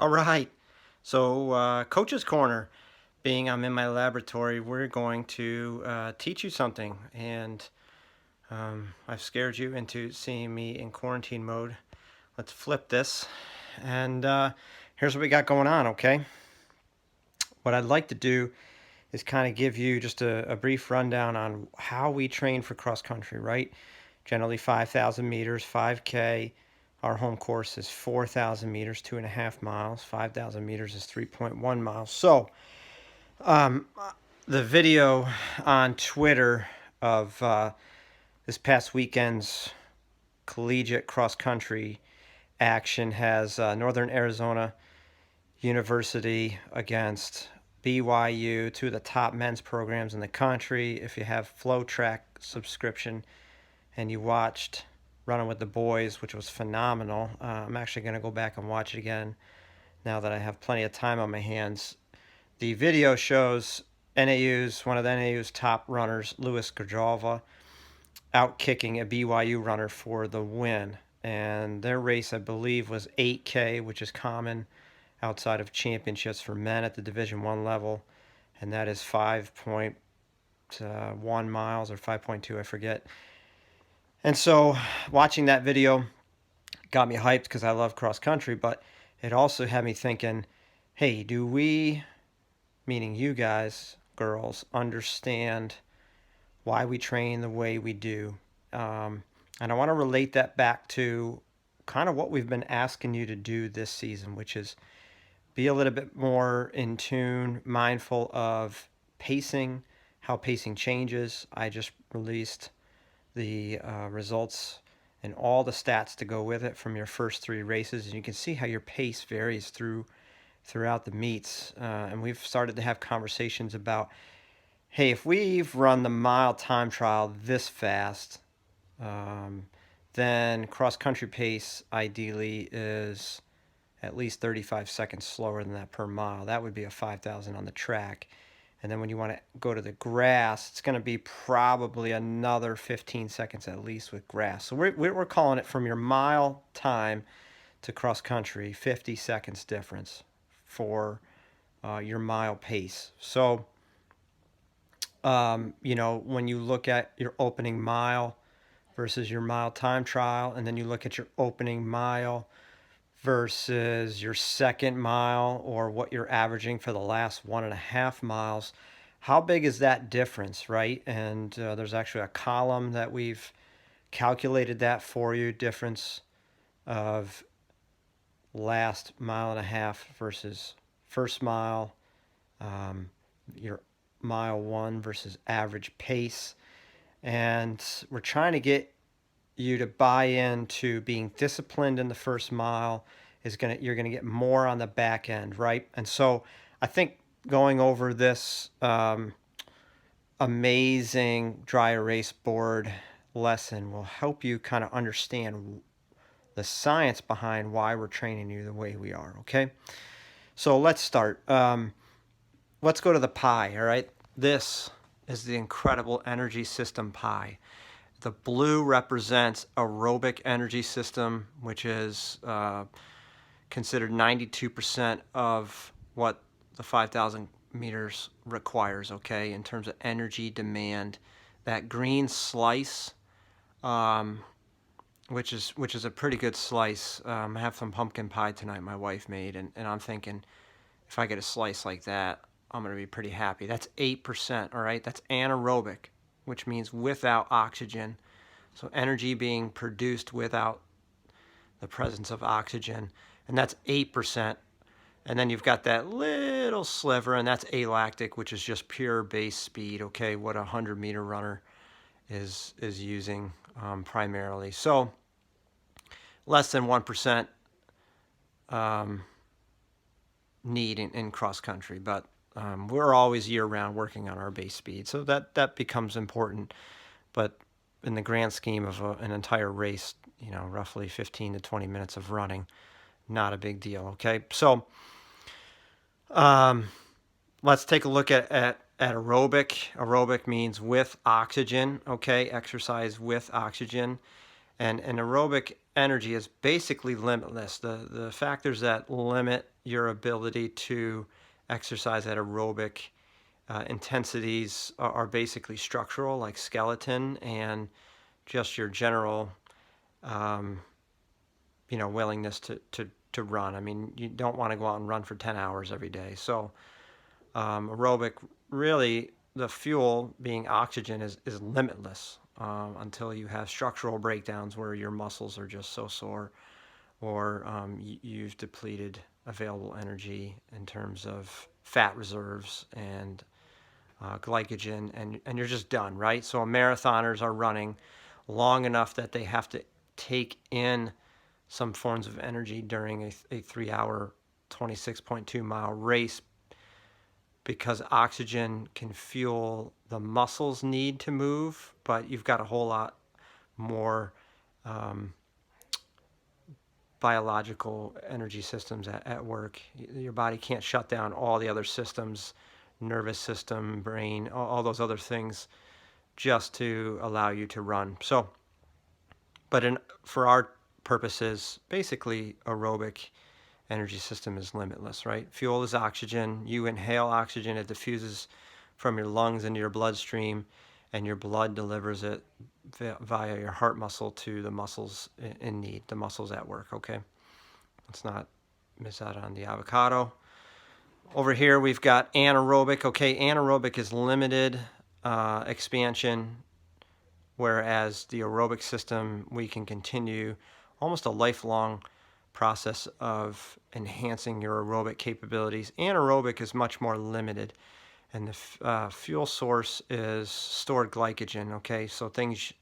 All right. So, Coach's Corner, being I'm in my laboratory, we're going to teach you something. And I've scared you into seeing me in quarantine mode. Let's flip this. And here's what we got going on, okay? What I'd like to do is kind of give you just a brief rundown on how we train for cross country, right? Generally 5,000 meters, 5K. Our home course is 4,000 meters, 2.5 miles. 5,000 meters is 3.1 miles. So, um, the video on Twitter of this past weekend's collegiate cross country action has Northern Arizona University against BYU, two of the top men's programs in the country. If you have Flow Track subscription and you watched Running with the Boys, which was phenomenal, I'm actually going to go back and watch it again now that I have plenty of time on my hands. The video shows one of the NAU's top runners, Louis Gajova, out kicking a BYU runner for the win. And their race, I believe, was 8K, which is common outside of championships for men at the Division I level, and that is 5.1 miles or 5.2, I forget. And so watching that video got me hyped because I love cross country, but it also had me thinking, hey, do we, meaning you guys, girls, understand why we train the way we do? And I want to relate that back to kind of what we've been asking you to do this season, which is be a little bit more in tune, mindful of pacing, how pacing changes. I just released the results and all the stats to go with it from your first three races, and you can see how your pace varies throughout the meets. And we've started to have conversations about, hey, if we've run the mile time trial this fast, then cross country pace ideally is at least 35 seconds slower than that per mile. That would be a 5,000 on the track. And then when you want to go to the grass, it's going to be probably another 15 seconds at least with grass. So we're calling it from your mile time to cross country, 50 seconds difference for your mile pace. So, when you look at your opening mile versus your mile time trial, and then you look at your opening mile versus your second mile or what you're averaging for the last 1.5 miles, how big is that difference, right? And there's actually a column that we've calculated that for you, difference of last mile and a half versus first mile, your mile one versus average pace. And we're trying to get you to buy into being disciplined in the first mile. You're gonna get more on the back end, right? And so I think going over this amazing dry erase board lesson will help you kind of understand the science behind why we're training you the way we are. Okay, so let's start. Let's go to the pie. All right, this is the incredible energy system pie. The blue represents aerobic energy system, which is considered 92% of what the 5,000 meters requires, okay, in terms of energy demand. That green slice, which is a pretty good slice. I have some pumpkin pie tonight my wife made, and I'm thinking if I get a slice like that, I'm going to be pretty happy. That's 8%, all right? That's anaerobic, which means without oxygen. So energy being produced without the presence of oxygen. And that's 8%. And then you've got that little sliver, and that's alactic, which is just pure base speed, okay, what a 100-meter runner is using primarily. So less than 1% need in cross country, but we're always year-round working on our base speed, so that becomes important. But in the grand scheme of an entire race, roughly 15 to 20 minutes of running, not a big deal. Okay, so let's take a look at aerobic. Aerobic means with oxygen. Okay, exercise with oxygen, And aerobic energy is basically limitless. The factors that limit your ability to exercise at aerobic intensities are basically structural, like skeleton, and just your general um, willingness to run. I mean, you don't want to go out and run for 10 hours every day. So aerobic, really, the fuel being oxygen is limitless until you have structural breakdowns where your muscles are just so sore, or you've depleted available energy in terms of fat reserves and glycogen, and you're just done, right? So marathoners are running long enough that they have to take in some forms of energy during a 3 hour, 26.2 mile race, because oxygen can fuel the muscles' need to move, but you've got a whole lot more um, biological energy systems at work. Your body can't shut down all the other systems, nervous system, brain, all those other things, just to allow you to run. So, but for our purposes, basically aerobic energy system is limitless, right? Fuel is oxygen. You inhale oxygen, it diffuses from your lungs into your bloodstream, and your blood delivers it via your heart muscle to the muscles in need, the muscles at work, okay? Let's not miss out on the avocado. Over here we've got anaerobic. Okay, anaerobic is limited expansion, whereas the aerobic system, we can continue almost a lifelong process of enhancing your aerobic capabilities. Anaerobic is much more limited, and the fuel source is stored glycogen, okay? So things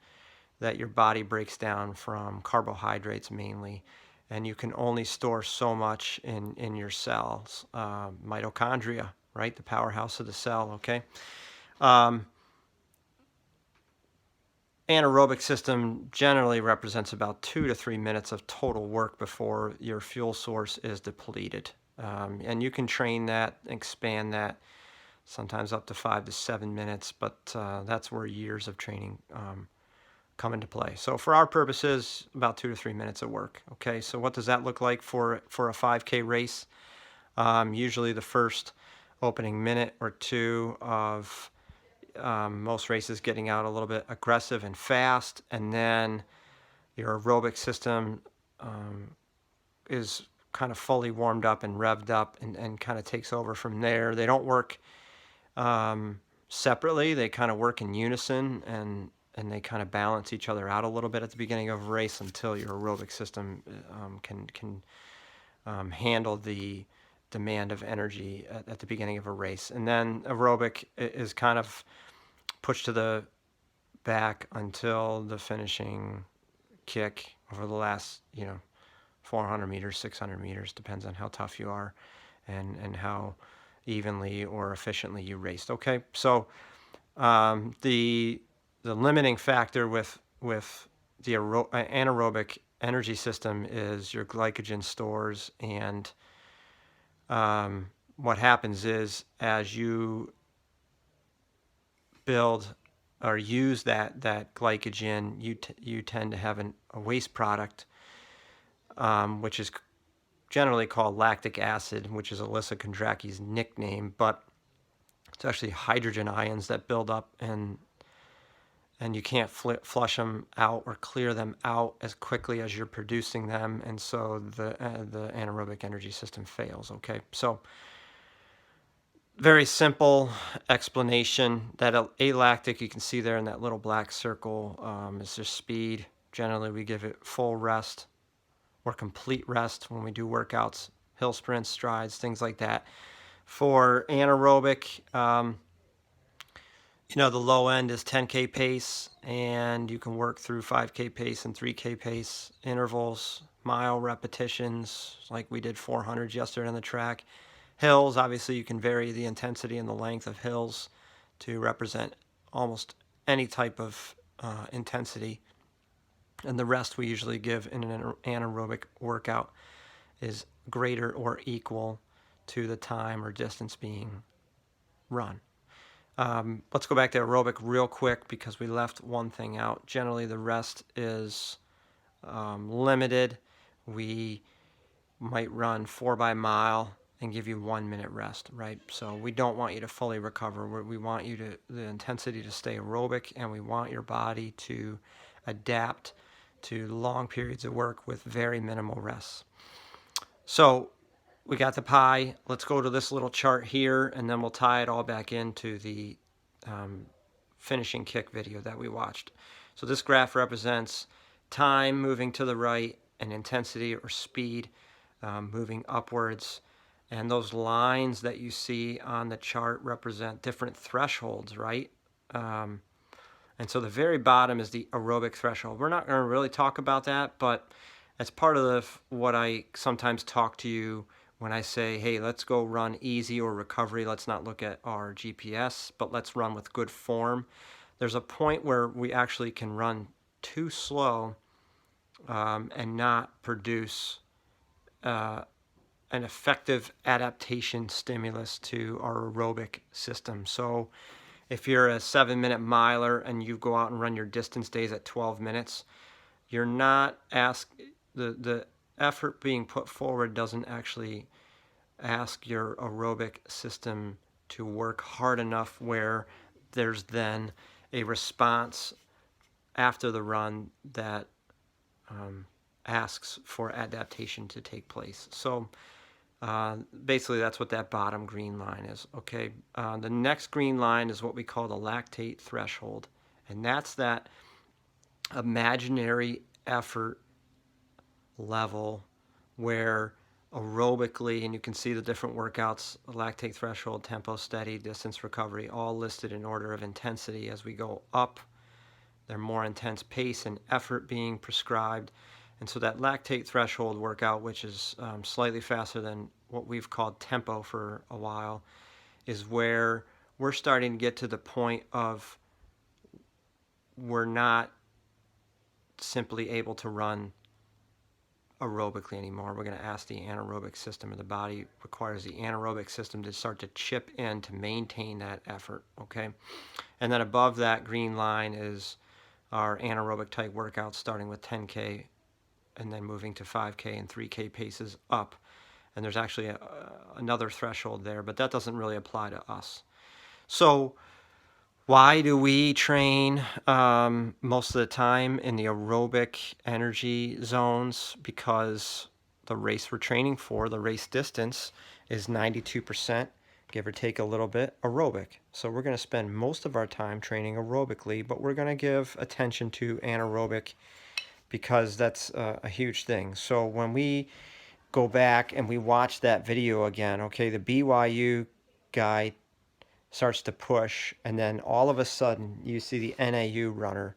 that your body breaks down from carbohydrates mainly, and you can only store so much in your cells. Mitochondria, right? The powerhouse of the cell, okay? Anaerobic system generally represents about 2 to 3 minutes of total work before your fuel source is depleted. And you can train that, expand that, sometimes up to 5 to 7 minutes, but that's where years of training come into play. So for our purposes, about 2 to 3 minutes of work. Okay, so what does that look like for a 5K race? Usually the first opening minute or two of most races getting out a little bit aggressive and fast, and then your aerobic system is kind of fully warmed up and revved up, and kind of takes over from there. They don't work separately. They kind of work in unison, and they kind of balance each other out a little bit at the beginning of a race until your aerobic system can handle the demand of energy at the beginning of a race. And then aerobic is kind of pushed to the back until the finishing kick over the last 400 meters, 600 meters, depends on how tough you are and how evenly or efficiently you raced. Okay, so the limiting factor with the anaerobic energy system is your glycogen stores, and what happens is, as you build or use that glycogen, you tend to have a waste product, which is generally called lactic acid, which is Alyssa Kondracki's nickname, but it's actually hydrogen ions that build up, and you can't flush them out or clear them out as quickly as you're producing them, and so the anaerobic energy system fails. Okay, so very simple explanation. That alactic, you can see there in that little black circle, is just speed. Generally, we give it full rest or complete rest when we do workouts, hill sprints, strides, things like that. For anaerobic, the low end is 10K pace, and you can work through 5K pace and 3K pace intervals, mile repetitions, like we did 400 yesterday on the track. Hills, obviously, you can vary the intensity and the length of hills to represent almost any type of intensity. And the rest we usually give in an anaerobic workout is greater or equal to the time or distance being run. Let's go back to aerobic real quick, because we left one thing out. Generally, the rest is limited. We might run 4 by mile and give you 1 minute rest, right? So we don't want you to fully recover. We want you to the intensity to stay aerobic, and we want your body to adapt to long periods of work with very minimal rests. So we got the pie. Let's go to this little chart here, and then we'll tie it all back into the finishing kick video that we watched. So this graph represents time moving to the right and intensity or speed moving upwards. And those lines that you see on the chart represent different thresholds, right? And so the very bottom is the aerobic threshold. We're not going to really talk about that, but as part of what I sometimes talk to you when I say, hey, let's go run easy or recovery. Let's not look at our GPS, but let's run with good form. There's a point where we actually can run too slow and not produce an effective adaptation stimulus to our aerobic system. So if you're a 7-minute miler and you go out and run your distance days at 12 minutes, you're not the effort being put forward doesn't actually ask your aerobic system to work hard enough where there's then a response after the run that asks for adaptation to take place. So basically that's what that bottom green line is. Okay, the next green line is what we call the lactate threshold, and that's that imaginary effort level where aerobically, and you can see the different workouts, lactate threshold, tempo, steady, distance, recovery, all listed in order of intensity. As we go up, there's more intense pace and effort being prescribed. And so that lactate threshold workout, which is slightly faster than what we've called tempo for a while, is where we're starting to get to the point of we're not simply able to run aerobically anymore. We're going to ask the anaerobic system, or the body requires the anaerobic system to start to chip in to maintain that effort, okay? And then above that green line is our anaerobic type workouts, starting with 10K and then moving to 5K and 3K paces up. And there's actually another threshold there, but that doesn't really apply to us. So why do we train most of the time in the aerobic energy zones? Because the race we're training for, the race distance, is 92%, give or take a little bit, aerobic. So we're going to spend most of our time training aerobically, but we're going to give attention to anaerobic because that's a huge thing. So when we go back and we watch that video again, okay, the BYU guy starts to push, and then all of a sudden you see the NAU runner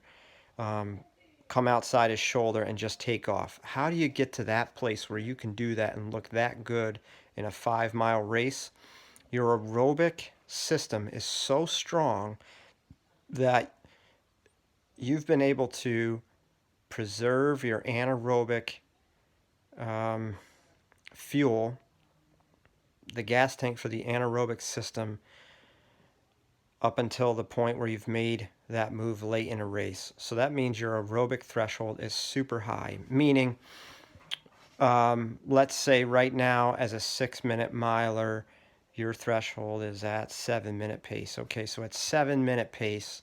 come outside his shoulder and just take off. How do you get to that place where you can do that and look that good in a 5-mile race? Your aerobic system is so strong that you've been able to preserve your anaerobic fuel, the gas tank for the anaerobic system, up until the point where you've made that move late in a race. So that means your aerobic threshold is super high, meaning let's say right now as a 6-minute miler, your threshold is at 7-minute pace. Okay, so at 7-minute pace,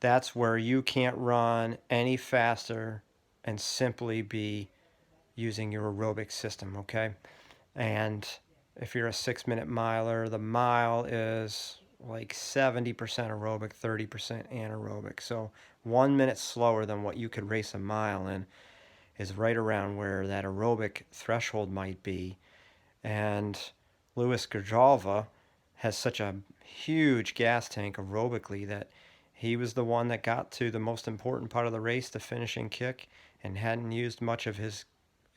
that's where you can't run any faster and simply be using your aerobic system, okay? And if you're a 6-minute miler, the mile is like 70% aerobic, 30% anaerobic. So 1 minute slower than what you could race a mile in is right around where that aerobic threshold might be. And Louis Gajalva has such a huge gas tank aerobically that he was the one that got to the most important part of the race, the finishing kick, and hadn't used much of his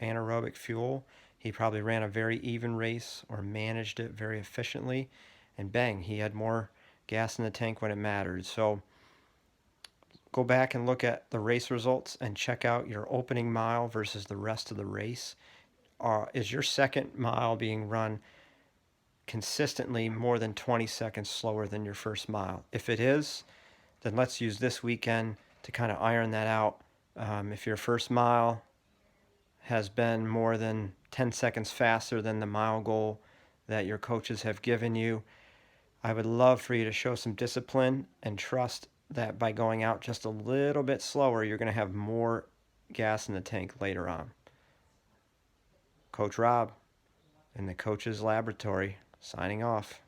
anaerobic fuel. He probably ran a very even race or managed it very efficiently, and bang, he had more gas in the tank when it mattered. So go back and look at the race results and check out your opening mile versus the rest of the race. Is your second mile being run consistently more than 20 seconds slower than your first mile? If it is, then let's use this weekend to kind of iron that out If your first mile has been more than 10 seconds faster than the mile goal that your coaches have given you, I would love for you to show some discipline and trust that by going out just a little bit slower, you're going to have more gas in the tank later on. Coach Rob in the Coach's Laboratory, signing off.